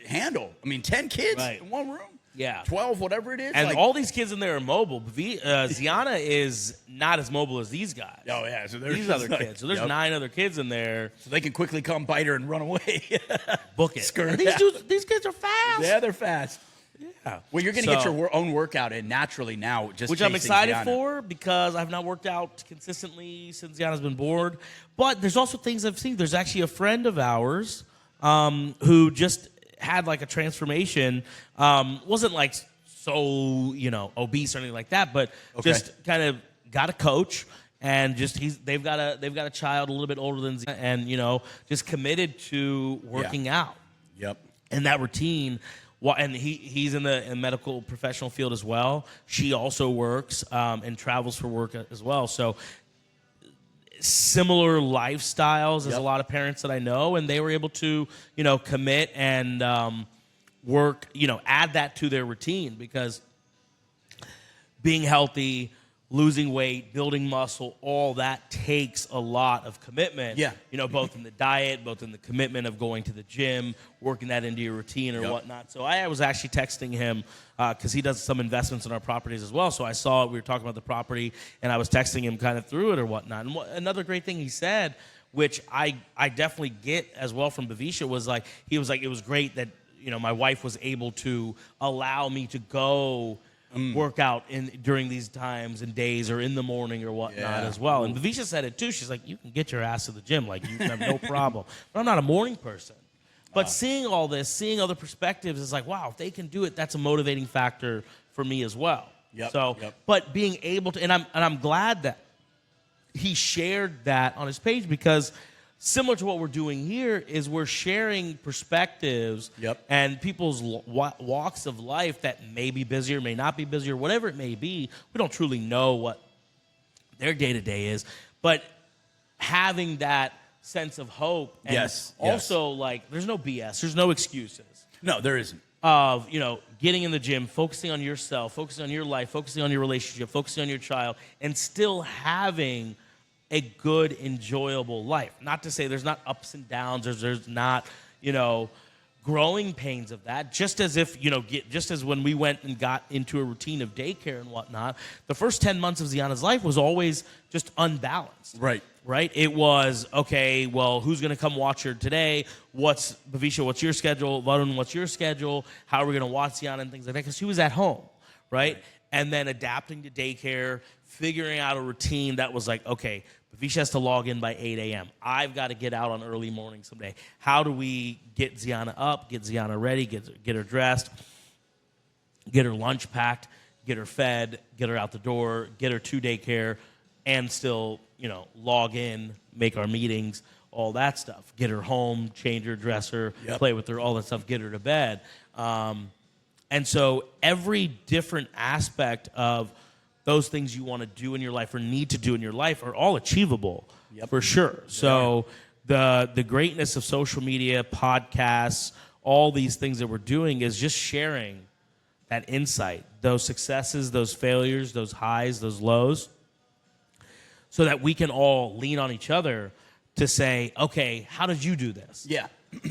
handle. I mean, 10 kids in one room? Yeah. 12, whatever it is. And all these kids in there are mobile. Ziana is not as mobile as these guys. Oh, yeah. So there's these other kids. So there's 9 other kids in there. So they can quickly come bite her and run away. Book it. And these kids are fast. Yeah, they're fast. Yeah. Well, you're going to get your own workout in naturally now. Which I'm excited for, because I've not worked out consistently since Ziana's been bored. But there's also things I've seen. There's actually a friend of ours who just had like a transformation. Wasn't like so, obese or anything like that, but just kind of got a coach. And just they've got a child a little bit older than Ziana, and just committed to working out. Yep. And that routine. Well, and he's in the medical professional field as well. She also works and travels for work as well. So similar lifestyles as a lot of parents that I know, and they were able to, commit and work, add that to their routine, because being healthy, losing weight, building muscle, all that takes a lot of commitment. Yeah. Both in the diet, both in the commitment of going to the gym, working that into your routine or whatnot. So I was actually texting him because he does some investments in our properties as well. So I saw it. We were talking about the property, and I was texting him kind of through it or whatnot. And another great thing he said, which I definitely get as well from Bavisha, was like, he was like, it was great that, my wife was able to allow me to go work out during these times and days, or in the morning or whatnot as well. And Bavisha said it too. She's like, you can get your ass to the gym. Like, you have no problem. But I'm not a morning person. But seeing all this, seeing other perspectives, is like, wow, if they can do it, that's a motivating factor for me as well. But being able to, and I'm glad that he shared that on his page, because similar to what we're doing here is we're sharing perspectives and people's walks of life that may be busy or may not be busy or whatever it may be. We don't truly know what their day-to-day is, but having that sense of hope and also like there's no BS, there's no excuses. No, there isn't. Of, getting in the gym, focusing on yourself, focusing on your life, focusing on your relationship, focusing on your child, and still having a good, enjoyable life. Not to say there's not ups and downs, or there's not, growing pains of that. Just as if, just as when we went and got into a routine of daycare and whatnot, the first 10 months of Ziana's life was always just unbalanced. Right? It was, okay, well, who's going to come watch her today? Bhavisha, what's your schedule? Varun, what's your schedule? How are we going to watch Ziana and things like that? Because she was at home, right? And then adapting to daycare, figuring out a routine that was like, okay, Bhavisha has to log in by 8 a.m. I've got to get out on early morning someday. How do we get Ziana up, get Ziana ready, get her dressed, get her lunch packed, get her fed, get her out the door, get her to daycare, and still, log in, make our meetings, all that stuff. Get her home, change her, dress her, play with her, all that stuff, get her to bed. And so every different aspect of those things you want to do in your life or need to do in your life are all achievable for sure. So the greatness of social media, podcasts, all these things that we're doing is just sharing that insight, those successes, those failures, those highs, those lows, so that we can all lean on each other to say, okay, how did you do this?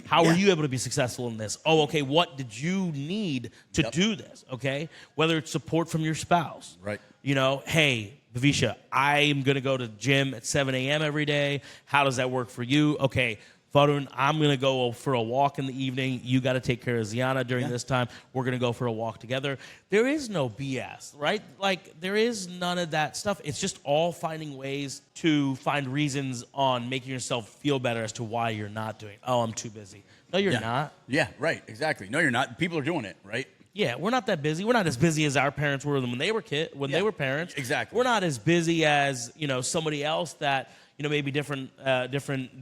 How were you able to be successful in this? Oh, okay, what did you need to do this? Okay, whether it's support from your spouse. Hey, Bhavisha, I'm going to go to the gym at 7 a.m. every day. How does that work for you? Okay, Varun, I'm going to go for a walk in the evening. You got to take care of Ziana during this time. We're going to go for a walk together. There is no BS, right? Like, there is none of that stuff. It's just all finding ways to find reasons on making yourself feel better as to why you're not doing it. Oh, I'm too busy. No, you're not. Yeah, right, exactly. No, you're not. People are doing it, right? Yeah, we're not that busy. We're not as busy as our parents were when they were they were parents. Exactly. We're not as busy as, somebody else that maybe different,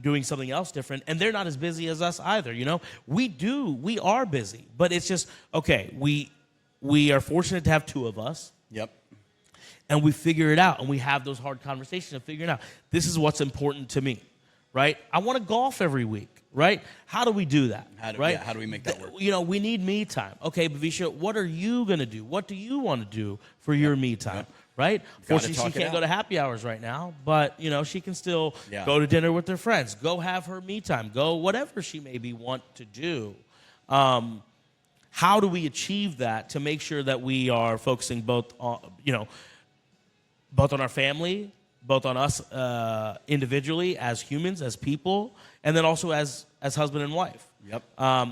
doing something else different, and they're not as busy as us either. We are busy, but it's just okay. We are fortunate to have two of us. And we figure it out, and we have those hard conversations and figure it out. This is what's important to me, right? I want to golf every week, right? How do we do that? How do we make that work? We need me time. Okay, Bhavisha, what are you going to do? What do you want to do for your me time? Right? Fortunately, she can't go to happy hours right now, but, she can still go to dinner with her friends, go have her me time, go whatever she maybe want to do. How do we achieve that to make sure that we are focusing both on our family, both on us individually as humans, as people, and then also as husband and wife?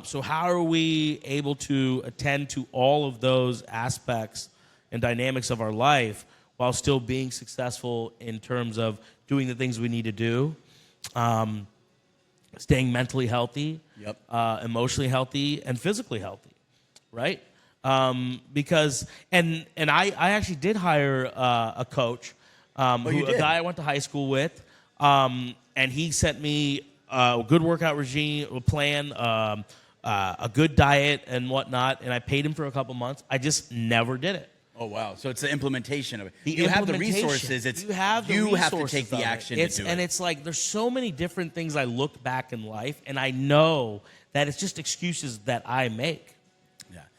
So how are we able to attend to all of those aspects and dynamics of our life while still being successful in terms of doing the things we need to do, staying mentally healthy, emotionally healthy, and physically healthy, right? Because I actually did hire a coach, a guy I went to high school with, and he sent me a good workout regime, a plan, a good diet and whatnot, and I paid him for a couple months. I just never did it. Oh, wow. So it's the implementation of it. You have the resources. You have to take the action to do it. And it's like there's so many different things I look back in life, and I know that it's just excuses that I make.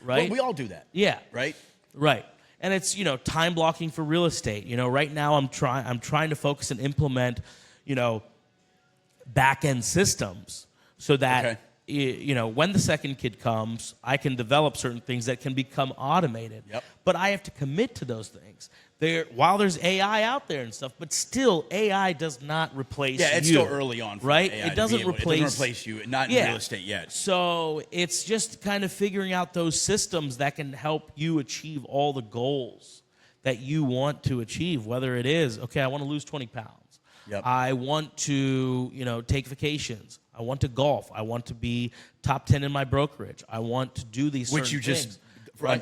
Right? Well, we all do that. Right? Right. And it's, time blocking for real estate. Right now I'm trying to focus and implement, back-end systems so that when the second kid comes, I can develop certain things that can become automated. But I have to commit to those things. While there's AI out there and stuff, but still AI does not replace you. Yeah, it's still early on for right? AI It doesn't replace you, not in real estate yet. So it's just kind of figuring out those systems that can help you achieve all the goals that you want to achieve, whether it is, okay, I want to lose 20 pounds. I want to, take vacations. I want to golf. I want to be top 10 in my brokerage. I want to do these certain things. Which you just,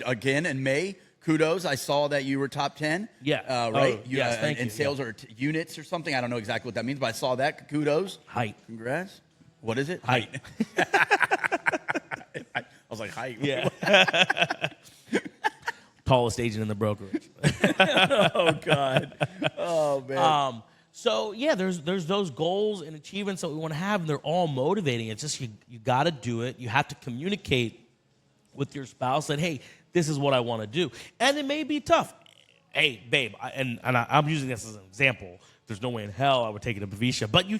again, in May, kudos. I saw that you were top 10. Yeah. Right? Yes, thank you. In sales or units or something. I don't know exactly what that means, but I saw that. Kudos. Height. Congrats. What is it? Height. I was like, height. Yeah. Tallest agent in the brokerage. Oh, God. Oh, man. So yeah, there's those goals and achievements that we want to have, and they're all motivating. It's just you got to do it. You have to communicate with your spouse that, hey, this is what I want to do, and it may be tough. Hey, babe, I'm using this as an example. There's no way in hell I would take it to Bavisha, but you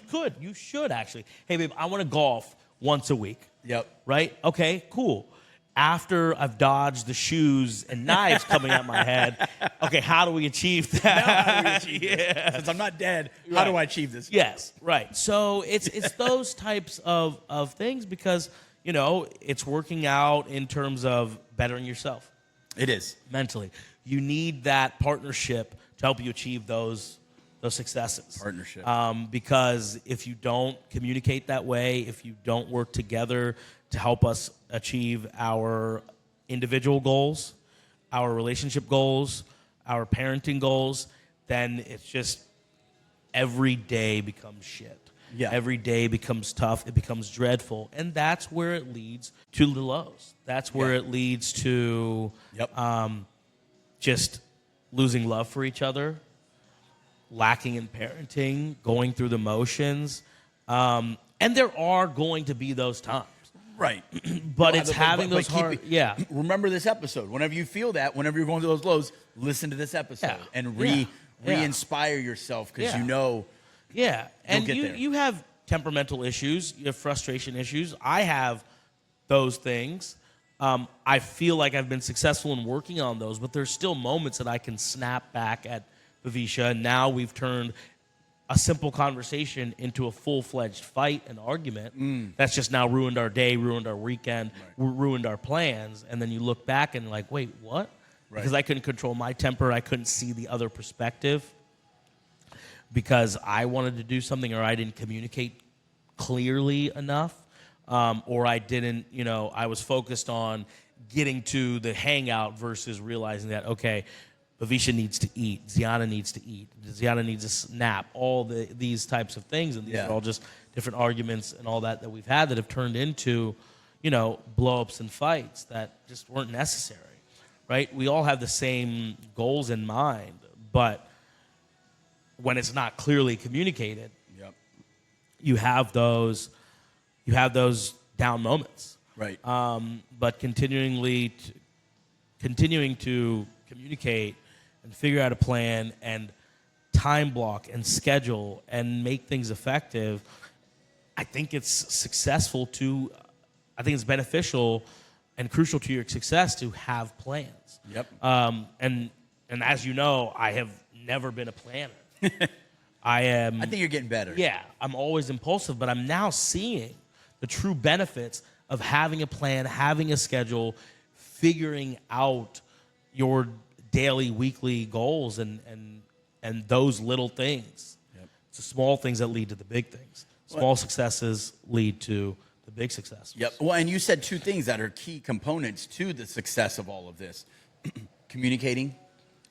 should actually. Hey, babe, I want to golf once a week. Yep. Right? Okay, cool. After I've dodged the shoes and knives coming at my head, okay, how do we achieve that? Now how do we achieve this? Since I'm not dead, how do I achieve this? Yes, right. So it's those types of things because, it's working out in terms of bettering yourself. It is. Mentally. You need that partnership to help you achieve those successes. Partnership. Because if you don't communicate that way, if you don't work together to help us achieve our individual goals, our relationship goals, our parenting goals, then it's just every day becomes shit. Yeah. Every day becomes tough. It becomes dreadful. And that's where it leads to the lows. That's where it leads to just losing love for each other, lacking in parenting, going through the motions. And there are going to be those times. Right. But it's having those hard... Remember this episode. Whenever you feel that, whenever you're going through those lows, listen to this episode and re-inspire yourself because you know... Yeah. And you'll get there. You have temperamental issues. You have frustration issues. I have those things. I feel like I've been successful in working on those, but there's still moments that I can snap back at Bavisha. And now we've turned a simple conversation into a full-fledged fight and argument. That's just now ruined our day, ruined our weekend, ruined our plans. And then you look back and like, wait, what? Right. Because I couldn't control my temper. I couldn't see the other perspective because I wanted to do something or I didn't communicate clearly enough. Or I didn't, I was focused on getting to the hangout versus realizing that, okay, Bavisha needs to eat. Ziana needs to eat. Ziana needs a nap. All these types of things. And these are all just different arguments and all that we've had that have turned into, blow-ups and fights that just weren't necessary, right? We all have the same goals in mind, but when it's not clearly communicated, you have those down moments. Right. But continuing to communicate and figure out a plan and time block and schedule and make things effective, I think it's beneficial and crucial to your success to have plans. Yep. And as you know, I have never been a planner. I think you're getting better. Yeah, I'm always impulsive, but I'm now seeing the true benefits of having a plan, having a schedule, figuring out your daily, weekly goals and those little things. Yep. It's the small things that lead to the big things. Small successes lead to the big success. Yep. Well, and you said two things that are key components to the success of all of this. Communicating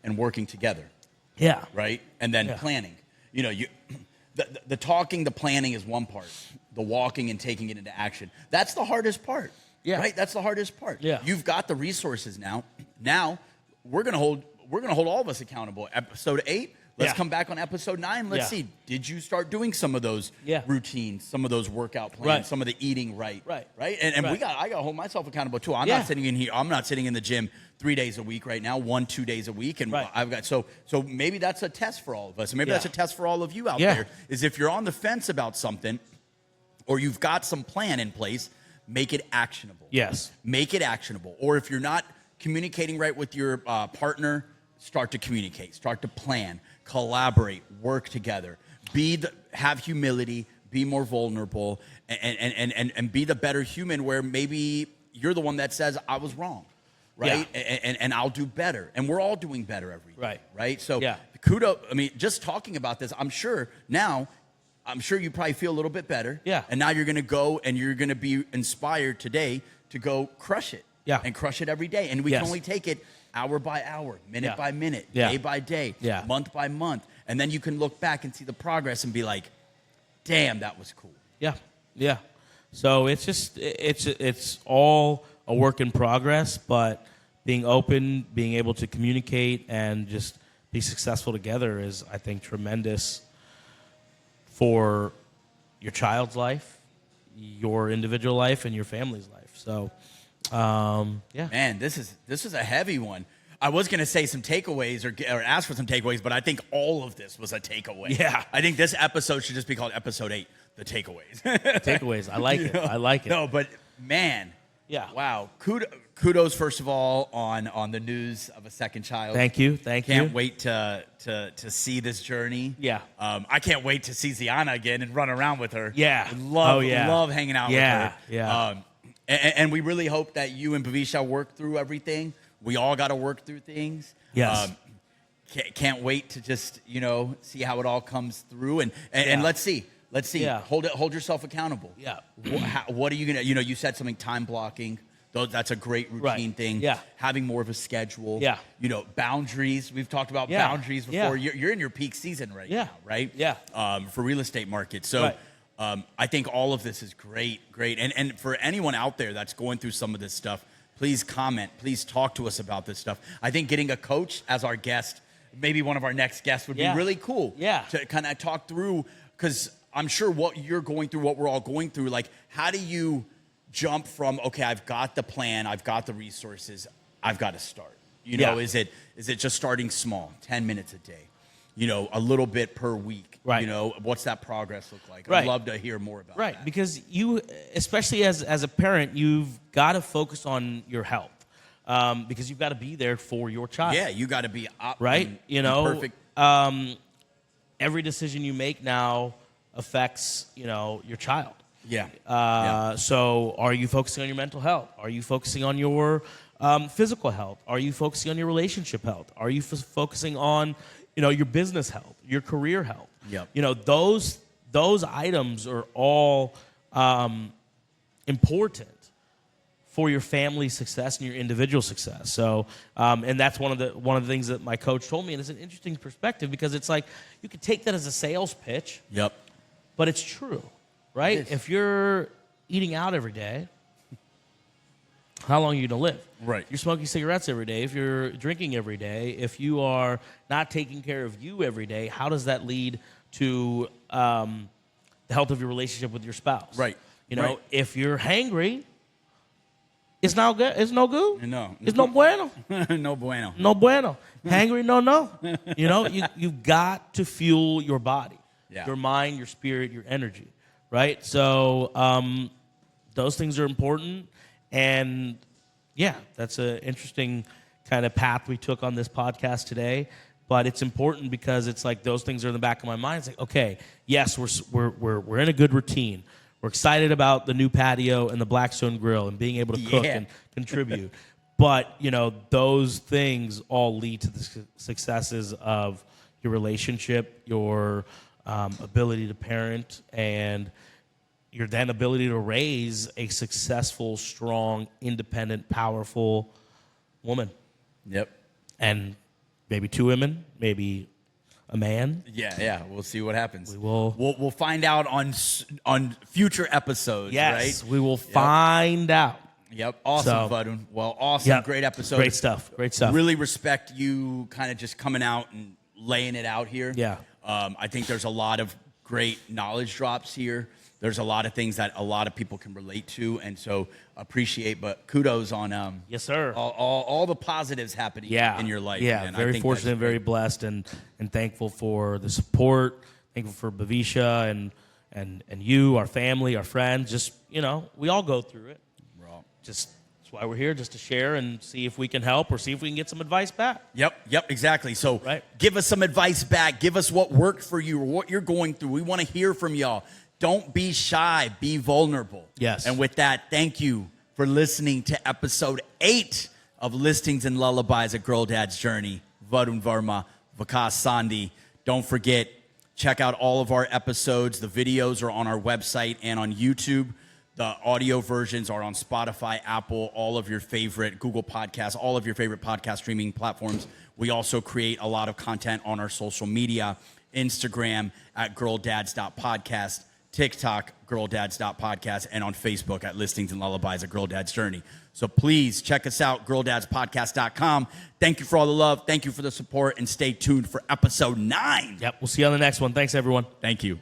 and working together. Yeah. Right? And then planning. The talking, the planning is one part. The walking and taking it into action. That's the hardest part. Yeah. Right? That's the hardest part. Yeah. You've got the resources now. Now we're gonna hold all of us accountable. Episode 8. Let's come back on episode 9. Let's see. Did you start doing some of those routines, some of those workout plans, some of the eating right? Right. And I gotta hold myself accountable too. I'm not sitting in here. I'm not sitting in the gym 3 days a week right now, 2 days a week. And I've got so maybe that's a test for all of us. And maybe that's a test for all of you out there. Is if you're on the fence about something or you've got some plan in place, make it actionable. Yes. Make it actionable. Or if you're not communicating right with your partner, start to communicate, start to plan, collaborate, work together, have humility, be more vulnerable, and be the better human where maybe you're the one that says, I was wrong, right? Yeah. And I'll do better. And we're all doing better every day, right? So kudos, just talking about this, I'm sure you probably feel a little bit better. Yeah. And now you're going to go and you're going to be inspired today to go crush it. Yeah. And crush it every day. And we can only take it hour by hour, minute Yeah. by minute, Yeah. day by day, Yeah. month by month. And then you can look back and see the progress and be like, damn, that was cool. Yeah, yeah. So it's all a work in progress, but being open, being able to communicate, and just be successful together is, I think, tremendous for your child's life, your individual life, and your family's life. So, yeah. Man, this is a heavy one. I was going to say some takeaways or ask for some takeaways, but I think all of this was a takeaway. Yeah. I think this episode should just be called episode 8, the takeaways. Takeaways. I like it. I like it. No, but man. Yeah. Wow. Kudos, first of all, on the news of a second child. Thank you. Thank you. Can't wait to see this journey. Yeah. I can't wait to see Ziana again and run around with her. Yeah. Love hanging out with her. Yeah. And we really hope that you and Bavisha work through everything. We all got to work through things. Yes. Can't wait to just, see how it all comes through. And let's see. Let's see. Yeah. Hold yourself accountable. Yeah. What are you going to, you said something, time blocking. That's a great routine Right. thing. Yeah. Having more of a schedule. Yeah. Boundaries. We've talked about Yeah. boundaries before. Yeah. You're in your peak season right Yeah. now, right? Yeah. For real estate market. So Right. I think all of this is great. And for anyone out there that's going through some of this stuff, please comment. Please talk to us about this stuff. I think getting a coach as our guest, maybe one of our next guests, would be really cool. Yeah. To kind of talk through, because I'm sure what you're going through, what we're all going through, like, how do you jump from, okay, I've got the plan, I've got the resources, I've got to start. Yeah. Is it just starting small, 10 minutes a day, a little bit per week? Right. What's that progress look like? Right. I'd love to hear more about Right, that. because you, especially as a parent, you've got to focus on your health because you've got to be there for your child. Yeah, you got to be Right? perfect. Every decision you make now affects, your child. Yeah. So are you focusing on your mental health? Are you focusing on your physical health? Are you focusing on your relationship health? Are you focusing on, your business health, your career health? Yep. Those items are all important for your family success and your individual success. So, and that's one of the things that my coach told me, and it's an interesting perspective because it's like you could take that as a sales pitch. Yep. But it's true, right? It is. If you're eating out every day, how long are you going to live? Right. You're smoking cigarettes every day. If you're drinking every day, if you are not taking care of you every day, how does that lead to the health of your relationship with your spouse? Right. Right. If you're hangry, it's no good. It's no good. No. It's no bueno. No bueno. No bueno. Hangry, no. You've got to fuel your body, your mind, your spirit, your energy, right? So those things are important. And, that's an interesting kind of path we took on this podcast today. But it's important because it's like those things are in the back of my mind. It's like, okay, yes, we're in a good routine. We're excited about the new patio and the Blackstone Grill and being able to cook and contribute. But, those things all lead to the successes of your relationship, your ability to parent, and your then ability to raise a successful, strong, independent, powerful woman. Yep. And maybe 2 women, maybe a man. Yeah. We'll see what happens. We'll find out on future episodes. Yes, right? we will find out. Yep. Awesome, So- Varun. Well, awesome. Yep. Great episode. Great stuff. Really respect you kind of just coming out and laying it out here. Yeah. I think there's a lot of great knowledge drops here. There's a lot of things that a lot of people can relate to, and so appreciate. But kudos on Yes, sir. all the positives happening in your life. Yeah, man. I very think fortunate, that's very great. blessed, and thankful for the support. Thankful for Bavisha and you, our family, our friends. Just we all go through it. Just that's why we're here, just to share and see if we can help or see if we can get some advice back. Yep, exactly. So Right. give us some advice back. Give us what worked for you or what you're going through. We want to hear from y'all. Don't be shy. Be vulnerable. Yes. And with that, thank you for listening to episode 8 of Listings and Lullabies, A Girl Dad's Journey. Varun Verma, Vikas Sandhi. Don't forget, check out all of our episodes. The videos are on our website and on YouTube. The audio versions are on Spotify, Apple, all of your favorite Google Podcasts, all of your favorite podcast streaming platforms. We also create a lot of content on our social media, Instagram at girldads.podcast, TikTok, girldads.podcast, and on Facebook at Listings and Lullabies, A Girl Dad's Journey. So please check us out, girldadspodcast.com. Thank you for all the love. Thank you for the support, and stay tuned for episode 9. Yep, we'll see you on the next one. Thanks, everyone. Thank you.